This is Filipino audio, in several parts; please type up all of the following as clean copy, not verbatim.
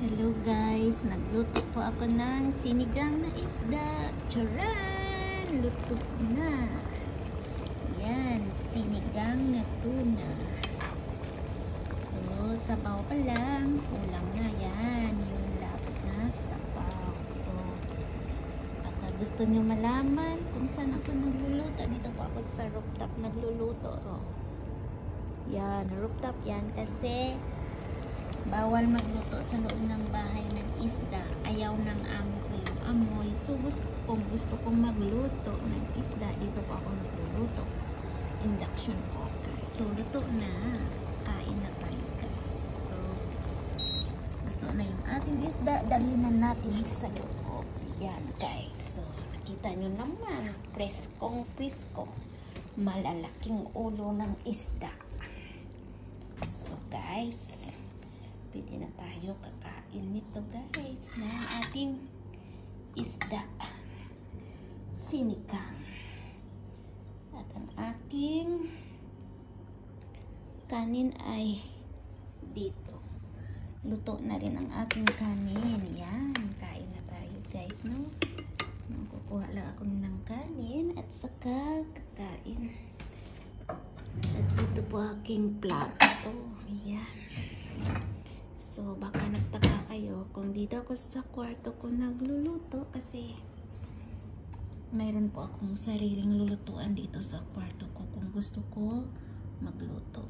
Hello guys, nagluto po ako ng sinigang na isda. Charan! Luto na. Yan, sinigang na tuna. So, sabaw pa lang. Kulang na yan. Yung lapot na sabaw. So, baka gusto nyo malaman kung saan ako nagluluto. Dito po ako sa rooftop nagluluto. Oh. Yan, rooftop yan kasi bawal magluto sa loob ng bahay ng isda. Ayaw ng amo ko yung amoy. So kung gusto kong magluto ng isda, dito po ako nagluluto. Induction cooker. So luto na. Kain na tayo guys. So luto na yung ating isda. Dalhin na natin sa loob. Yan guys. So nakita nyo naman. Preskong presko. Malalaking ulo ng isda. So guys, pwede na tayo kakain nito guys ng ating isda sinigang. At ang aking kanin ay dito. Luto na rin ang aking kanin. Yan, kain na tayo guys, no? Makukuha lang ako ng kanin at saka kakain. At dito po aking plato. Yan. So, baka nagtaka kayo kung dito ako sa kwarto ko nagluluto kasi mayroon po akong sariling lulutuan dito sa kwarto ko kung gusto ko magluto.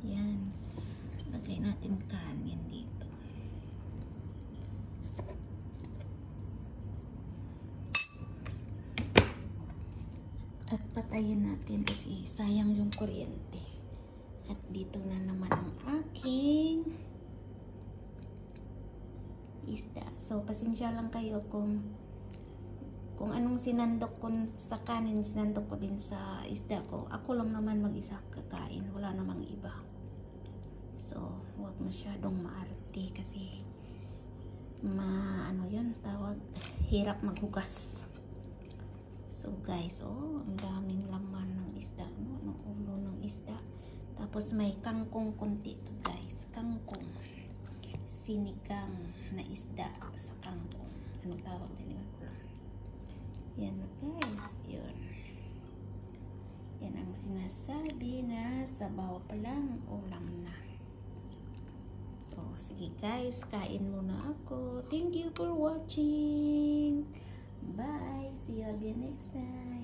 Yan. Lagay natin kanin dito. At patayin natin kasi sayang yung kuryente. At dito na naman ang aking isda. So, pasensya lang kayo kung anong sinandok ko sa kanin, sinandok ko din sa isda ko. Ako lang naman mag-isa kakain. Wala namang iba. So, huwag masyadong maarte kasi ano yun, tawag, hirap maghugas. So, guys, oh, ang daming laman ng isda, no? Ng ulo ng isda. Tapos, may kangkong konti ito, guys. Kangkong. Sinigang na isda sa kangkong. Anong tawag din ito? Yan guys, yun. Yan ang sinasabi na sabaw pa lang, ulam na. So, sige guys, kain muna ako. Thank you for watching. Bye. See you again next time.